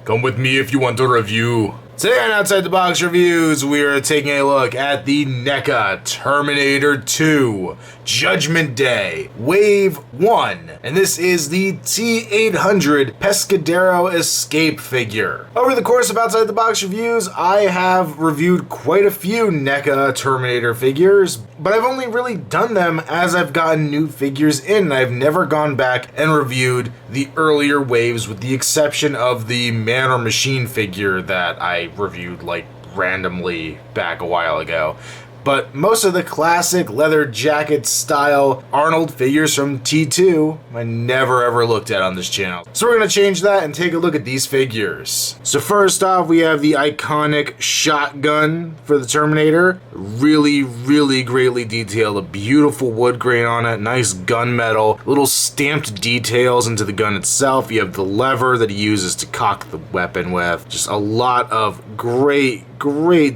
Come with me if you want a review. Today on Outside the Box Reviews, we are taking a look at the NECA Terminator 2 Judgment Day Wave 1, and this is the T-800 Pescadero Escape figure. Over the course of Outside the Box Reviews, I have reviewed quite a few NECA Terminator figures, but I've only really done them as I've gotten new figures in. I've never gone back and reviewed the earlier waves with the exception of the Man or Machine figure that I reviewed like randomly back a while ago. But most of the classic leather jacket style Arnold figures from T2 I never ever looked at on this channel. So we're going to change that and take a look at these figures. So first off, we have the iconic shotgun for the Terminator. Really greatly detailed. A beautiful wood grain on it. Nice gunmetal. Little stamped details into the gun itself. You have the lever that he uses to cock the weapon with. Just a lot of great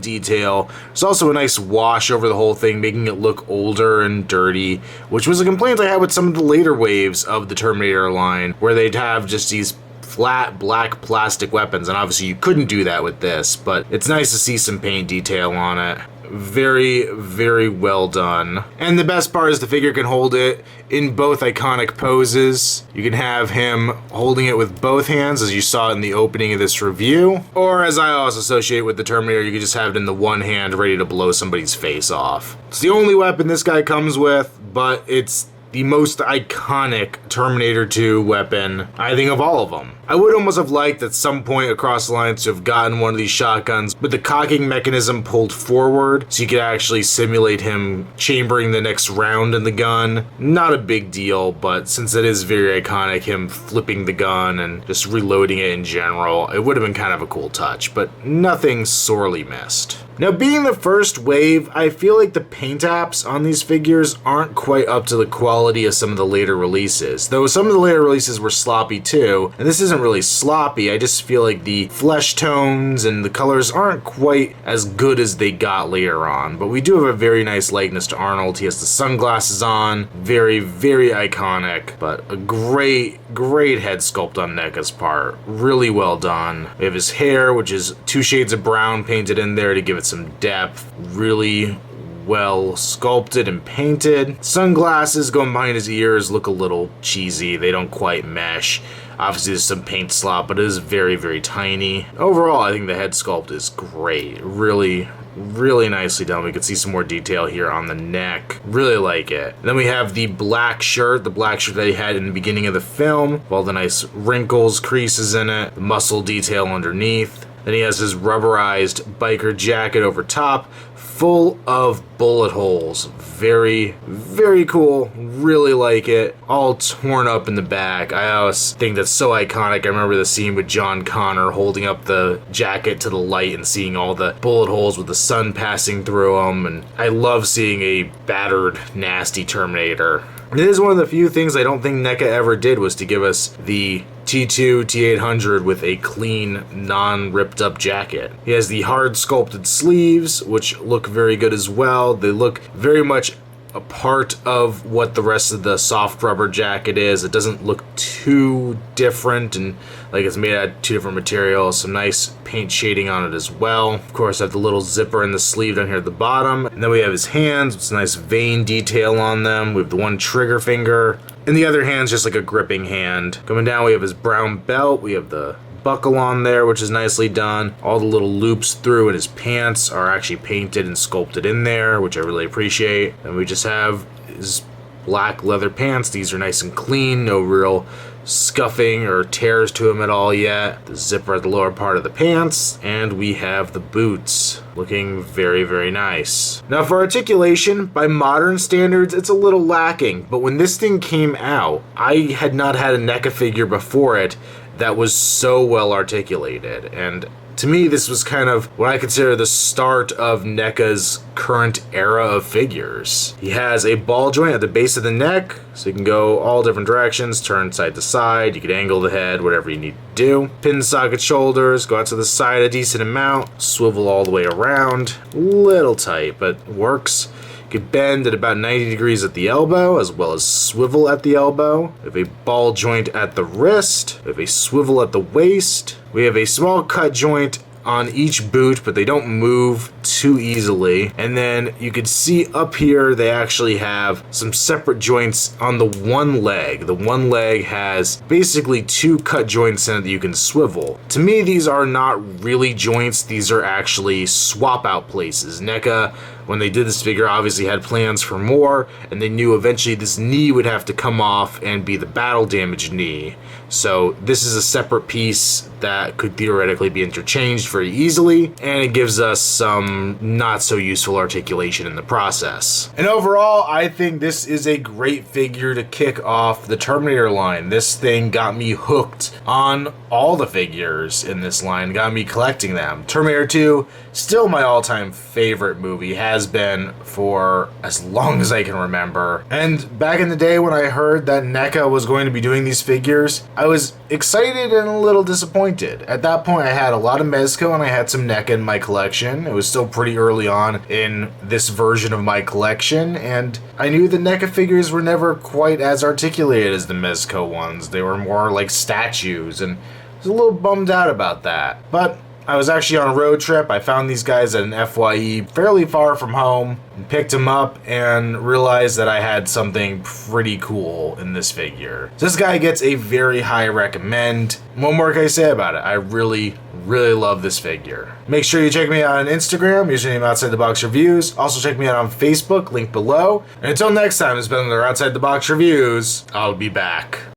detail. There's also a nice wash over the whole thing, making it look older and dirty, which was a complaint I had with some of the later waves of the Terminator line, where they'd have just these flat black plastic weapons, and obviously you couldn't do that with this, but it's nice to see some paint detail on it. Very well done. And the best part is the figure can hold it in both iconic poses. You can have him holding it with both hands, as you saw in the opening of this review, or as I always associate with the Terminator, you can just have it in the one hand ready to blow somebody's face off. It's the only weapon this guy comes with, but it's the most iconic Terminator 2 weapon, I think, of all of them. I would almost have liked at some point across the lines to have gotten one of these shotguns with the cocking mechanism pulled forward so you could actually simulate him chambering the next round in the gun. Not a big deal, but since it is very iconic, him flipping the gun and just reloading it in general, it would have been kind of a cool touch, but nothing sorely missed. Now, being the first wave, I feel like the paint apps on these figures aren't quite up to the quality of some of the later releases. Though some of the later releases were sloppy too, and this isn't really sloppy, I just feel like the flesh tones and the colors aren't quite as good as they got later on. But we do have a very nice likeness to Arnold. He has the sunglasses on, very iconic, but a great head sculpt on NECA's part. Really well done. We have his hair, which is 2 shades of brown painted in there to give it some depth. Really well sculpted and painted. Sunglasses going behind his ears look a little cheesy. They don't quite mesh. Obviously there's some paint slop, but it is very tiny. Overall, I think the head sculpt is great. Really nicely done. We can see some more detail here on the neck. Really like it. And then we have the black shirt that he had in the beginning of the film, with all the nice wrinkles, creases in it, the muscle detail underneath. Then he has his rubberized biker jacket over top, full of bullet holes. Very cool. Really like it. All torn up in the back. I always think that's so iconic. I remember the scene with John Connor holding up the jacket to the light and seeing all the bullet holes with the sun passing through them. And I love seeing a battered, nasty Terminator. It is one of the few things I don't think NECA ever did, was to give us the T2 T-800 with a clean, non-ripped up jacket. He has the hard sculpted sleeves, which look very good as well. They look very much a part of what the rest of the soft rubber jacket is. It doesn't look too different and like it's made out of 2 different materials. Some nice paint shading on it as well. Of course, I have the little zipper in the sleeve down here at the bottom. And then we have his hands with some nice vein detail on them. We have the one trigger finger. And the other hand's just like a gripping hand. Coming down, we have his brown belt. We have the buckle on there, which is nicely done. All the little loops through in his pants are actually painted and sculpted in there, which I really appreciate. And we just have his black leather pants. These are nice and clean, no real scuffing or tears to them at all yet. The zipper at the lower part of the pants, and we have the boots, looking very nice. Now for articulation, by modern standards, it's a little lacking, but when this thing came out, I had not had a NECA figure before it that was so well articulated, and to me, this was kind of what I consider the start of NECA's current era of figures. He has a ball joint at the base of the neck, so you can go all different directions, turn side to side, you can angle the head, whatever you need to do. Pin socket shoulders, go out to the side a decent amount, swivel all the way around. Little tight, but works. Could bend at about 90 degrees at the elbow, as well as swivel at the elbow. We have a ball joint at the wrist. We have a swivel at the waist. We have a small cut joint on each boot, but they don't move too easily. And then you can see up here they actually have some separate joints on the one leg. The one leg has basically 2 cut joints in it that you can swivel. To me, these are not really joints, these are actually swap out places. NECA, when they did this figure, obviously had plans for more, and they knew eventually this knee would have to come off and be the battle damage knee. So this is a separate piece that could theoretically be interchanged very easily, and it gives us some not so useful articulation in the process. And overall, I think this is a great figure to kick off the Terminator line. This thing got me hooked on all the figures in this line, got me collecting them. Terminator 2, still my all-time favorite movie, has been for as long as I can remember. And back in the day when I heard that NECA was going to be doing these figures, I was excited and a little disappointed. At that point, I had a lot of Mezco and I had some NECA in my collection. It was still pretty early on in this version of my collection, and I knew the NECA figures were never quite as articulated as the Mezco ones. They were more like statues, and I was a little bummed out about that. But I was actually on a road trip. I found these guys at an FYE fairly far from home, and picked them up and realized that I had something pretty cool in this figure. So this guy gets a very high recommend. What more can I say about it? I really love this figure. Make sure you check me out on Instagram, username Outside the Box Reviews. Also check me out on Facebook, link below. And until next time, it's been another Outside the Box Reviews. I'll be back.